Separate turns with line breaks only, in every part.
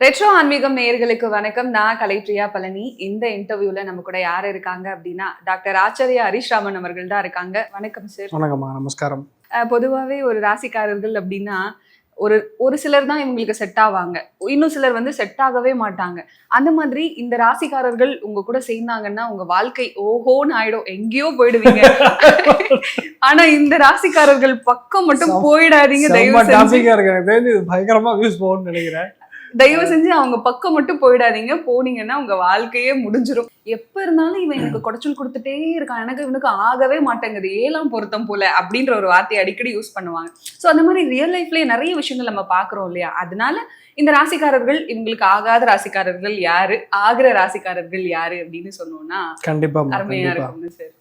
Retro ஆன்மீகம் நேயர்களுக்கு வணக்கம். நான் கலைப்ரியா பழனி. இந்த இன்டர்வியூல நம்ம கூட யார் இருக்காங்க அப்படின்னா டாக்டர் ஆச்சாரியா ஹரிஷ் ராமன் அவர்கள் தான் இருக்காங்க. வணக்கம் சார்.
வணக்கம்மா, நமஸ்காரம்.
பொதுவாகவே ஒரு ராசிக்காரர்கள் அப்படின்னா ஒரு ஒரு சிலர் தான் இவங்களுக்கு செட் ஆவாங்க, இன்னும் சிலர் வந்து செட் ஆகவே மாட்டாங்க. அந்த மாதிரி இந்த ராசிக்காரர்கள் உங்க கூட சேர்ந்தாங்கன்னா உங்க வாழ்க்கை ஓஹோன்னு ஆயிடும், எங்கேயோ போயிடுவீங்க. ஆனா இந்த ராசிக்காரர்கள் பக்கம் மட்டும் போயிடாதீங்க
பயங்கரமா வியூஸ் போகும்னு நினைக்கிறேன்.
தயவு செஞ்சு அவங்க பக்கம் மட்டும் போயிடாதீங்க. போனீங்கன்னா உங்க வாழ்க்கையே முடிஞ்சிடும். எப்ப இருந்தாலும் இவன் எனக்கு குடைச்சல் கொடுத்துட்டே இருக்கான், எனக்கு இவனுக்கு ஆகவே மாட்டேங்குது, 7ஆம் பொருத்தம் போல அப்படின்ற ஒரு வார்த்தையை அடிக்கடி யூஸ் பண்ணுவாங்க. ஸோ அந்த மாதிரி ரியல் லைஃப்லயே நிறைய விஷயங்கள் நம்ம பாக்குறோம் இல்லையா? அதனால இந்த ராசிக்காரர்கள், இவங்களுக்கு ஆகாத ராசிக்காரர்கள் யாரு, ஆகிற ராசிக்காரர்கள் யாரு அப்படின்னு சொன்னோம்னா
கண்டிப்பா
அருமையா இருக்கும் சார்.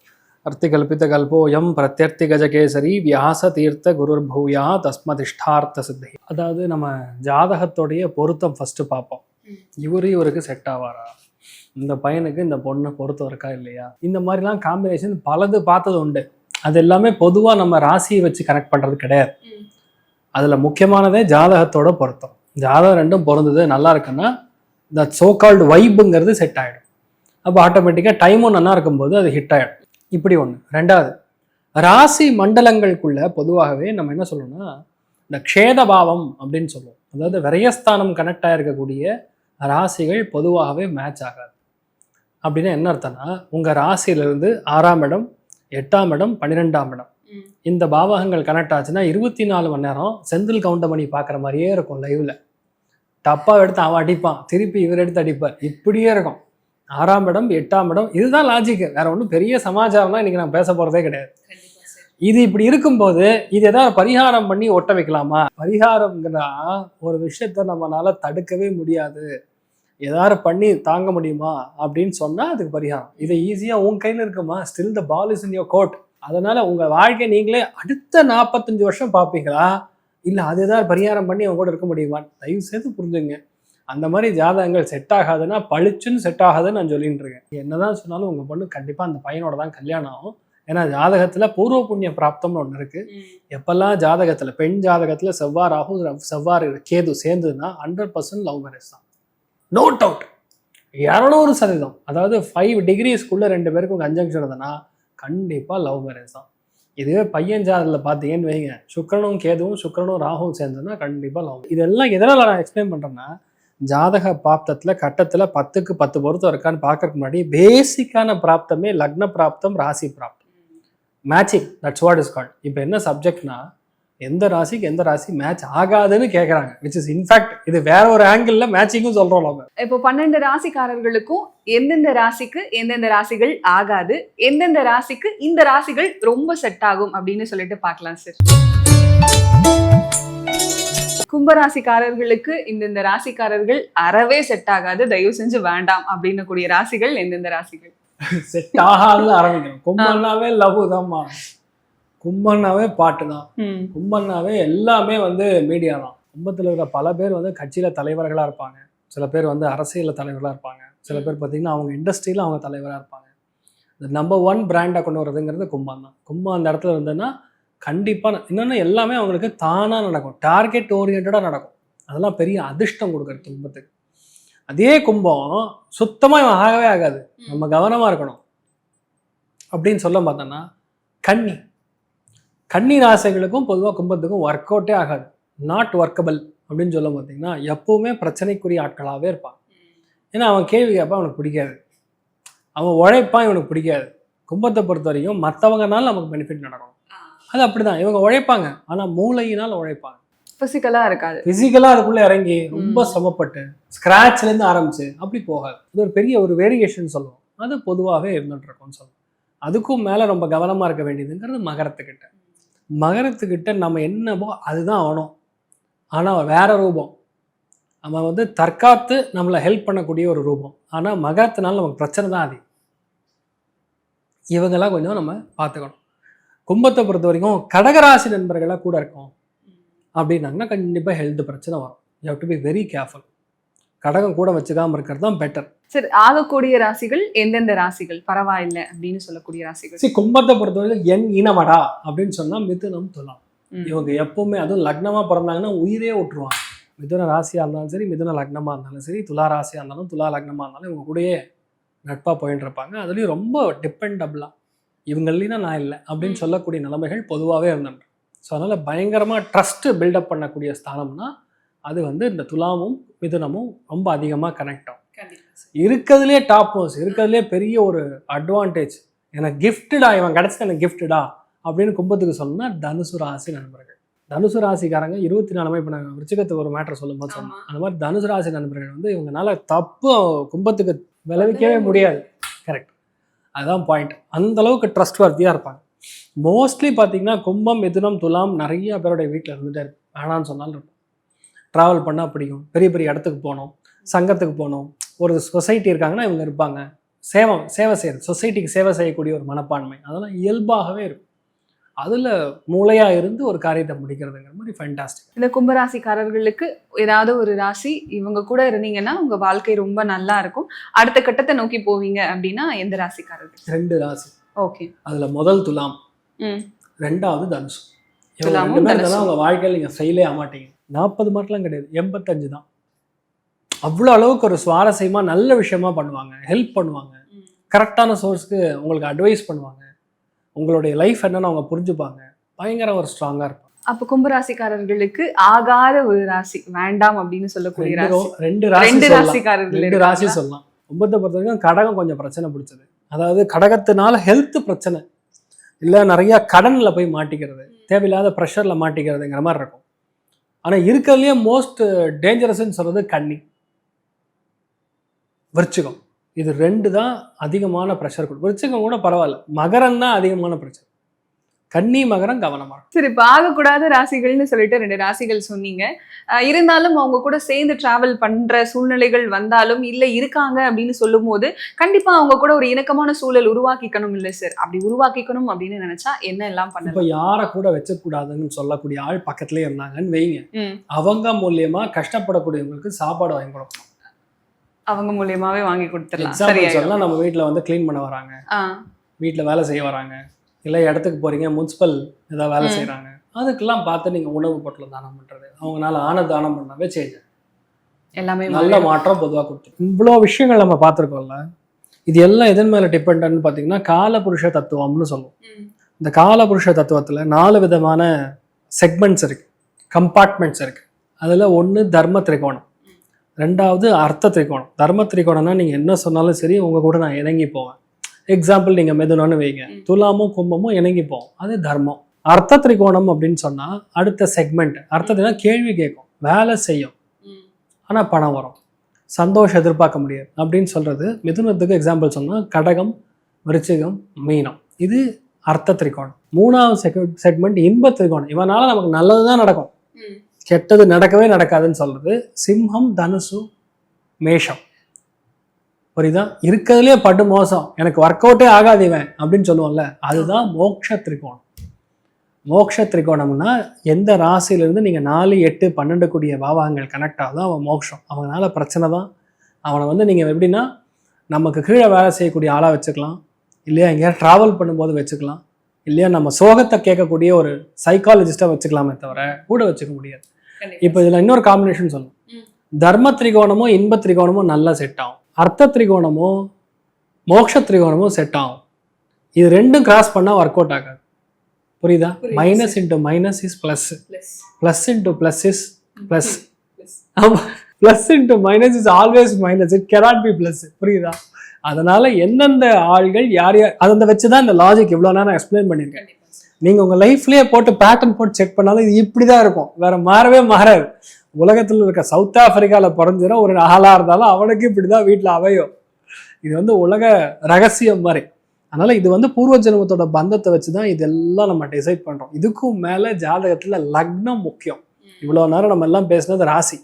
அர்த்திகல்பித கல்போயம் பிரத்யர்த்தி கஜகேசரி வியாச தீர்த்த குருர் பௌயா தஸ்மதிஷ்டார்த்த சித்தி. அதாவது நம்ம ஜாதகத்தோடைய பொருத்தம் ஃபர்ஸ்ட் பார்ப்போம். இவருக்கு செட் ஆவாரா, இந்த பையனுக்கு இந்த பொண்ணு பொருத்தம் இருக்கா இல்லையா, இந்த மாதிரிலாம் காம்பினேஷன் பலது பார்த்தது உண்டு. அது எல்லாமே பொதுவாக நம்ம ராசியை வச்சு கனெக்ட் பண்ணுறது கிடையாது. அதில் முக்கியமானதே ஜாதகத்தோட பொருத்தம். ஜாதகம் ரெண்டும் பொருந்தது நல்லா இருக்குன்னா இந்த சோகால்டு வைப்புங்கிறது செட் ஆகிடும். அப்போ ஆட்டோமேட்டிக்காக டைமும் நல்லா இருக்கும்போது அது ஹிட் ஆகிடும். இப்படி ஒன்று. ரெண்டாவது, ராசி மண்டலங்களுக்குள்ள பொதுவாகவே நம்ம என்ன சொல்லணும்னா இந்த க்ஷேதபாவம் அப்படின்னு சொல்லுவோம். அதாவது விரயஸ்தானம் கனெக்ட் ஆகிருக்கக்கூடிய ராசிகள் பொதுவாகவே மேட்ச் ஆகாது. அப்படின்னா என்ன அர்த்தம்னா, உங்கள் ராசியிலிருந்து 6ஆம் இடம், 8ஆம் இடம், 12ஆம் இடம் இந்த பாவகங்கள் கனெக்ட் ஆச்சுன்னா 24 மணி நேரம் செந்தில் கவுண்டமணி பார்க்குற மாதிரியே இருக்கும். லைவ்ல டப்பாவை எடுத்து அவன் அடிப்பான், திருப்பி இவர் எடுத்து அடிப்பார், இப்படியே இருக்கும். 6ஆம் இடம், 8ஆம் இடம், இதுதான் லாஜிக்கு. வேற ஒன்றும் பெரிய சமாச்சாரம்லாம் இன்னைக்கு நான் பேச போறதே கிடையாது. இது இப்படி இருக்கும்போது இது ஏதாவது பரிகாரம் பண்ணி ஒட்ட வைக்கலாமா? பரிகாரம்ங்கிறா ஒரு விஷயத்த நம்மளால தடுக்கவே முடியாது, ஏதாவது பண்ணி தாங்க முடியுமா அப்படின்னு சொன்னா அதுக்கு பரிகாரம். இதை ஈஸியா உன் கையில இருக்குமா? Still the ball is in your court. அதனால உங்க வாழ்க்கை நீங்களே அடுத்த 45 வருஷம் பார்ப்பீங்களா, இல்லை அது ஏதாவது பரிகாரம் பண்ணி அவங்க கூட இருக்க முடியுமா? தயவு செய்து புரிஞ்சுங்க. அந்த மாதிரி ஜாதகங்கள் செட் ஆகாதுன்னா பளிச்சுன்னு செட் ஆகாதுன்னு நான் சொல்லிட்டு இருக்கேன். என்னதான் சொன்னாலும் உங்க பொண்ணு கண்டிப்பா அந்த பையனோட தான் கல்யாணம் ஆகும். ஏன்னா ஜாதகத்துல பூர்வ புண்ணிய பிராப்தம்னு ஒன்று இருக்கு. எப்பெல்லாம் ஜாதகத்துல பெண் ஜாதகத்துல செவ்வாய் ராகு செவ்வாய் கேது சேர்ந்ததுன்னா 100% லவ் மேரேஜ் தான். No doubt. 200%. அதாவது 5 டிகிரிஸ்க்குள்ள 2 பேருக்கும் கன்ஜங்ஷன் இருந்ததுன்னா கண்டிப்பா லவ் மேரேஜ் தான். இதுவே பையன் ஜாதகத்தில் பார்த்தீங்கன்னு வைங்க, சுக்கிரனும் கேதுவும் சுக்கிரனும் ராகுவும் சேர்ந்ததுன்னா கண்டிப்பா லவ். இதெல்லாம் எதனால நான் எக்ஸ்பிளைன் பண்றேன்னா, ஜாதக பிராப்தத்துல கட்டத்துல 10க்கு 10 பொருத்தம் இருக்கான்னு பார்க்கறதுக்கு முன்னாடி பேசிக்கான பிராப்தமே லக்ன பிராப்தம், ராசி பிராப்தம், matching. That's what is called. இப்போ என்ன சப்ஜெக்ட்னா, எந்த ராசிக்கு எந்த ராசி மேட்ச் ஆகாதுன்னு கேட்குறாங்க. விச் இஸ் இன்ஃபேக்ட் இது வேற ஒரு ஆங்கிள் மேட்சிங்கும் சொல்றோம் நம்ம.
இப்போ 12 ராசிக்காரர்களுக்கும் எந்தெந்த ராசிக்கு எந்தெந்த ராசிகள் ஆகாது, எந்தெந்த ராசிக்கு இந்த ராசிகள் ரொம்ப செட் ஆகும் அப்படின்னு சொல்லிட்டு பார்க்கலாம் சார். கும்பராசிக்காரர்களுக்கு இந்தந்த ராசிக்காரர்கள் அறவே செட் ஆகாது, தயவு செஞ்சு வேண்டாம் அப்படின்னு கூடிய ராசிகள் எந்தெந்த ராசிகள்?
செட் ஆகாதுன்னு ஆரம்பிக்கணும். கும்பன்னாவே லவ் தான்மா, கும்பன்னாவே பாட்டு தான், கும்பன்னாவே எல்லாமே மீடியா தான். கும்பத்தில் இருக்கிற பல பேர் கட்சியில தலைவர்களா இருப்பாங்க, சில பேர் அரசியல்ல தலைவர்களா இருப்பாங்க, சில பேர் பார்த்தீங்கன்னா அவங்க இண்டஸ்ட்ரியில அவங்க தலைவராக இருப்பாங்க. இந்த நம்பர் 1 பிராண்டை கொண்டு வர்றதுங்கிறது கும்பம் தான். கும்பம் அந்த இடத்துல இருந்ததுன்னா கண்டிப்பாக இன்னொன்று எல்லாமே அவங்களுக்கு தானாக நடக்கும், டார்கெட் ஓரியன்டாக நடக்கும். அதெல்லாம் பெரிய அதிர்ஷ்டம் கொடுக்குறது கும்பத்துக்கு. அதே கும்பம் சுத்தமாக இவன் ஆகவே ஆகாது, நம்ம கவனமாக இருக்கணும் அப்படின்னு சொல்ல பார்த்தோன்னா கன்னி. கன்னி ராசிகளுக்கும் பொதுவாக கும்பத்துக்கும் ஒர்க் அவுட்டே ஆகாது, நாட் ஒர்க்கபிள் அப்படின்னு சொல்ல பார்த்தீங்கன்னா எப்பவுமே பிரச்சனைக்குரிய ஆட்களாகவே இருப்பான். ஏன்னா அவன் கேள்வி கேட்பான், அவனுக்கு பிடிக்காது, அவன் உழைப்பான், இவனுக்கு பிடிக்காது. கும்பத்தை பொறுத்த வரைக்கும் மற்றவங்கனால நமக்கு பெனிஃபிட் நடக்கும், அது அப்படிதான். இவங்க உழைப்பாங்க, ஆனா மூளையினால் உழைப்பாங்க,
பிசிக்கலா இருக்காது.
பிசிக்கலா அதுக்குள்ள இறங்கி ரொம்ப சிரமப்பட்டு ஸ்கிராச்ல இருந்து ஆரம்பிச்சு அப்படி போகாது. அது ஒரு பெரிய ஒரு வேரியேஷன் சொல்லுவோம், அது பொதுவாகவே இருந்துட்டு இருக்கும்னு சொல்லுவோம். அதுக்கும் மேல ரொம்ப கவனமா இருக்க வேண்டியதுங்கிறது மகரத்துக்கிட்ட. மகரத்துக்கிட்ட நம்ம என்னவோ அதுதான் ஆகணும், ஆனா வேற ரூபம். நம்ம தற்காத்து நம்மளை ஹெல்ப் பண்ணக்கூடிய ஒரு ரூபம். ஆனா மகரத்தினால நமக்கு பிரச்சனை தான் அதிகம். இவங்கெல்லாம் கொஞ்சம் நம்ம பார்த்துக்கணும். கும்பத்தை பொறுத்த வரைக்கும் கடகராசி நண்பர்களாக கூட இருக்கும் அப்படின்னாங்கன்னா கண்டிப்பாக ஹெல்த் பிரச்சனை வரும். You have to be very careful. கடகம் கூட வச்சுக்காம இருக்கிறது தான் பெட்டர்.
சரி, ஆகக்கூடிய ராசிகள் எந்தெந்த ராசிகள் பரவாயில்லை அப்படின்னு சொல்லக்கூடிய ராசிகள்?
சரி, கும்பத்தை பொறுத்த வரைக்கும் என் இனமடா அப்படின்னு சொன்னா மிதுனம், துலாம். இவங்க எப்பவுமே அதுவும் லக்னமா பிறந்தாங்கன்னா உயிரே விட்டுருவாங்க. மிதுன ராசியாக இருந்தாலும் சரி, மிதுன லக்னமாக இருந்தாலும் சரி, துலா ராசியாக இருந்தாலும் துலா லக்னமாக இருந்தாலும் இவங்க கூடயே நட்பாக போயிட்டு இருப்பாங்க. அதுலேயும் ரொம்ப டிபெண்டபிளாக இவங்கள்லாம் நான் இல்லை அப்படின்னு சொல்லக்கூடிய நிலைமைகள் பொதுவாகவே இருந்துட்டு. ஸோ அதனால் பயங்கரமாக ட்ரஸ்ட்டு பில்டப் பண்ணக்கூடிய ஸ்தானம்னா அது வந்து இந்த துலாமும் மிதுனமும் ரொம்ப அதிகமாக கனெக்ட் ஆகும். இருக்கிறதுலே டாப் மோஸ்ட், இருக்கிறதுலே பெரிய ஒரு அட்வான்டேஜ், எனக்கு கிஃப்டடா இவன் கிடச்சது எனக்கு கிஃப்டடா அப்படின்னு கும்பத்துக்கு சொல்லணும்னா தனுசு ராசி நண்பர்கள். தனுசு ராசிக்காரங்க 24 இப்போ நாங்கள் விருச்சிகத்துக்கு ஒரு மேட்டர் சொல்லும் போது சொன்னோம். அந்த மாதிரி தனுசு ராசி நண்பர்கள் வந்து இவங்கனால தப்பு கும்பத்துக்கு விளைவிக்கவே முடியாது. கரெக்ட், அதுதான் பாயிண்ட். அந்த அளவுக்கு ட்ரஸ்ட் வர்த்தியாக இருப்பாங்க. மோஸ்ட்லி பார்த்தீங்கன்னா கும்பம், மிதுனம், துலாம் நிறைய பேருடைய வீட்டில் இருந்துகிட்டே இருக்கும். வேணான்னு சொன்னாலும் இருக்கும். ட்ராவல் பண்ணால் பிடிக்கும், பெரிய பெரிய இடத்துக்கு போகணும், சங்கத்துக்கு போகணும், ஒரு சொசைட்டி இருக்காங்கன்னா இவங்க இருப்பாங்க. சேவை செய்யறது, சொசைட்டிக்கு சேவை செய்யக்கூடிய ஒரு மனப்பான்மை அதெல்லாம் இயல்பாகவே இருக்கும். அதில் மூளையாக இருந்து ஒரு காரியத்தை முடிக்கிறதுங்கிற மாதிரி ஃபேண்டாஸ்டிக்.
இந்த கும்பராசிக்காரர்களுக்கு ஏதாவது ஒரு ராசி இவங்க கூட இருந்தீங்கன்னா உங்க வாழ்க்கை ரொம்ப நல்லா இருக்கும், அடுத்த கட்டத்தை நோக்கி போவீங்க அப்படின்னா எந்த ராசிக்காரர்கள்?
2 ராசி.
ஓகே.
அதில் முதல் துலாம், ரெண்டாவது தனுசு. இவங்க 2 பேர் இருந்தாலும் உங்கள் வாழ்க்கையில் நீங்கள் ஃபெயிலே ஆக மாட்டீங்க. 40 மார்க்லாம் கிடையாது, 85 தான். அவ்வளோ அளவுக்கு ஒரு சுவாரஸ்யமாக நல்ல விஷயமா பண்ணுவாங்க, ஹெல்ப் பண்ணுவாங்க, கரெக்டான சோர்ஸ்க்கு உங்களுக்கு அட்வைஸ் பண்ணுவாங்க, உங்களுடைய லைஃப் என்னன்னு அவங்க புரிஞ்சுப்பாங்க, பயங்கர ஒரு ஸ்ட்ராங்காக இருக்கும்.
அப்போ கும்பராசிக்காரர்களுக்கு ஆகாத ஒரு ராசி வேண்டாம் அப்படின்னு சொல்லக்கூடிய ராசி
2 ராசிக்காரர்கள் 2 ராசி சொல்லலாம். கும்பத்தை பொறுத்த வரைக்கும் கடகம் கொஞ்சம் பிரச்சனை பிடிச்சது. அதாவது கடகத்தினால ஹெல்த் பிரச்சனை இல்லை, நிறைய கடனில் போய் மாட்டிக்கிறது, தேவையில்லாத ப்ரெஷரில் மாட்டிக்கிறதுங்கிற மாதிரி இருக்கும். ஆனால் இருக்கிறதுலேயே மோஸ்ட் டேஞ்சரஸ்ன்னு சொல்கிறது கன்னி, விருச்சிகம். இது 2 தான் அதிகமான ப்ரெஷர் கொடுக்கும். விருச்சிகம் கூட பரவாயில்ல, மகரம் தான் அதிகமான பிரச்சனை. கன்னி, மகரம் கவனமாக.
சரி, இப்போ ஆகக்கூடாத ராசிகள்னு சொல்லிட்டு 2 ராசிகள் சொன்னீங்க. இருந்தாலும் அவங்க கூட சேர்ந்து டிராவல் பண்ற சூழ்நிலைகள் வந்தாலும் இல்லை இருக்காங்க அப்படின்னு சொல்லும் போது கண்டிப்பா அவங்க கூட ஒரு இணக்கமான சூழல் உருவாக்கிக்கணும் இல்லை சார்? அப்படி உருவாக்கிக்கணும் அப்படின்னு நினைச்சா என்ன எல்லாம் பண்ணணும்?
இப்போ யாரை கூட வச்சக்கூடாதுன்னு சொல்லக்கூடிய ஆள் பக்கத்துலேயே இருந்தாங்கன்னு வைங்க, அவங்க மூலியமா கஷ்டப்படக்கூடியவங்களுக்கு சாப்பாடு வாங்கி கொடுக்கணும்.
அவங்க மூலியமாவே வாங்கி கொடுத்துடலாம்.
சொல்லலாம், நம்ம வீட்டில் வந்து க்ளீன் பண்ண வராங்க, வீட்டில் வேலை செய்ய வராங்க, இல்லை இடத்துக்கு போகிறீங்க, முனிசிபல் ஏதாவது வேலை செய்கிறாங்க, அதுக்கெல்லாம் பார்த்து நீங்கள் உணவு பொருட்கள் தானம் பண்ணுறது, அவங்களால தானம் பண்ணாவே சேஞ்ச்
எல்லாமே
நல்ல மாற்றம் பொதுவாக கொடுத்துரும். இவ்வளோ விஷயங்கள் நம்ம பார்த்துருக்கோம்ல, இது எல்லாம் எதன் மேலே டிபெண்ட்னு பார்த்தீங்கன்னா காலபுருஷ தத்துவம்னு சொல்லுவோம். இந்த காலபுருஷ தத்துவத்தில் 4 விதமான செக்மெண்ட்ஸ் இருக்குது, கம்பார்ட்மெண்ட்ஸ் இருக்குது. அதில் ஒன்று தர்ம திரிகோணம், 2வது அர்த்த திரிகோணம். தர்ம திரிகோணம்னா நீங்கள் என்ன சொன்னாலும் சரி உங்கள் கூட நான் இணங்கி போவேன். எக்ஸாம்பிள் நீங்கள் மிதுனம்னு வைங்க, துலாமும் கும்பமும் இணங்கி போவோம், அது தர்மம். அர்த்த திரிகோணம் அப்படின்னு சொன்னால் அடுத்த செக்மெண்ட். அர்த்தத்தினா கேள்வி கேட்கும், வேலை செய்யும், ஆனால் பணம் வரும், சந்தோஷம் எதிர்பார்க்க முடியாது அப்படின்னு சொல்கிறது. மிதுனத்துக்கு எக்ஸாம்பிள் சொன்னால் கடகம், விருச்சிகம், மீனம். இது அர்த்த திரிகோணம். 3வது செக்மெண்ட் இன்ப திரிகோணம். இவனால நமக்கு நல்லது தான் நடக்கும், கெட்டது நடக்கவே நடக்காதுன்னு சொல்றது. சிம்மம், தனுசு, மேஷம். புரியுதா? இருக்கிறதுலே படு மோசம், எனக்கு ஒர்க் அவுட்டே ஆகாது இவன் அப்படின்னு சொல்லுவோம்ல, அதுதான் மோட்ச திரிகோணம். மோட்ச திரிகோணம்னா எந்த ராசியிலிருந்து நீங்கள் 4, 8, 12 கூடிய பாவகங்கள் கனெக்ட் ஆகுதோ அவன் மோட்சம். அவனால பிரச்சனை தான். அவனை வந்து நீங்கள் எப்படின்னா நமக்கு கீழே வேலை செய்யக்கூடிய ஆளாக வச்சுக்கலாம், இல்லையா எங்கேயாவது ட்ராவல் பண்ணும்போது வச்சுக்கலாம், இல்லையா நம்ம சோகத்தை கேட்கக்கூடிய ஒரு சைக்காலஜிஸ்டாக வச்சுக்கலாமே தவிர கூட வச்சுக்க முடியாது. இப்போ இதில் இன்னொரு காம்பினேஷன் சொல்லணும். தர்ம திரிகோணமோ இன்ப திரிகோணமோ நல்லா செட் ஆகும், அர்த்த திரிகோணமோ மோட்ச திரிகோணமோ செட் ஆகும். இது 2ம் கிராஸ் பண்ணால் ஒர்க் அவுட் ஆகாது. புரியுதா? Minus into minus is plus, plus into plus is plus. ஆமாம், plus into minus is always minus, it cannot be plus. புரியுதா? அதனால எந்தெந்த ஆள்கள் யார் யார் அதை வச்சு தான் இந்த லாஜிக் இவ்வளோ நேரம் எக்ஸ்பிளைன் பண்ணியிருக்கேன். நீங்கள் உங்கள் லைஃப்லேயே போட்டு பேட்டர்ன் போட்டு செக் பண்ணாலும் இது இப்படி தான் இருக்கும், வேற மாறவே மாறாது. உலகத்தில் இருக்க சவுத் ஆப்பிரிக்காவில் பிறந்துற ஒரு ஆளாக இருந்தாலும் அவனுக்கு இப்படி தான் வீட்டில் அவையும். இது வந்து உலக ரகசியம் மாதிரி. அதனால் இது வந்து பூர்வ ஜென்மத்தோட பந்தத்தை வச்சு தான் இதெல்லாம் நம்ம டிசைட் பண்ணுறோம். இதுக்கும் மேலே ஜாதகத்தில் லக்னம் முக்கியம். இவ்வளோ நேரம் நம்ம எல்லாம் பேசுனது ராசி.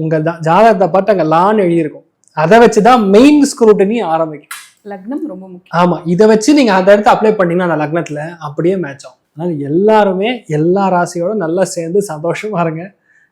உங்கள் ஜாதகத்தை பார்த்து அங்கே லான்னு எழுதியிருக்கும், அதை வச்சு தான் மெயின் ஸ்க்ரூட்டினி ஆரம்பிக்கும்.
லக்னம் ரொம்ப முக்கியம்.
ஆமாம், இதை வச்சு நீங்கள் அதை எடுத்து அப்ளை பண்ணிங்கன்னா அந்த லக்னத்தில் அப்படியே மேட்ச் ஆகும். அதனால் எல்லாருமே எல்லா ராசியோட நல்லா சேர்ந்து சந்தோஷமாக இருங்க.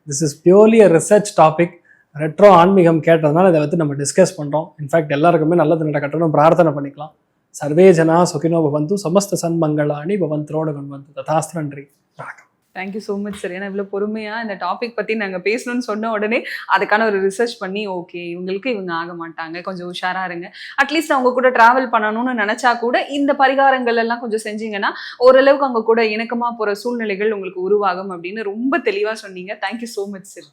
This is purely a research topic. Retro ஆன்மீகம் கேட்டதுனால இதை வந்து நம்ம டிஸ்கஸ் பண்ணுறோம். இன்ஃபேக்ட் எல்லாருக்குமே நல்லது நடக்கட்டும்னு பிரார்த்தனை பண்ணிக்கலாம். சர்வே ஜனா சுகினோ பவந்து, சமஸ்த சன்மங்களாணி பவந்தரோட கண்வந்து. ததாஸ்து. நன்றி, வணக்கம்.
Thank you so much sir. ஏன்னா இவ்வளோ பொறுமையாக இந்த டாபிக் பற்றி நாங்கள் பேசணும்னு சொன்ன உடனே அதுக்கான ஒரு ரிசர்ச் பண்ணி ஓகே இவங்களுக்கு இவங்க ஆக மாட்டாங்க, கொஞ்சம் உஷாராக இருங்க, அட்லீஸ்ட் அவங்க கூட ட்ராவல் பண்ணணும்னு நினச்சா கூட இந்த பரிகாரங்கள் எல்லாம் கொஞ்சம் செஞ்சீங்கன்னா ஓரளவுக்கு அவங்க கூட இணக்கமாக போகிற சூழ்நிலைகள் உங்களுக்கு உருவாகும் அப்படின்னு ரொம்ப தெளிவாக சொன்னீங்க. Thank you so much sir.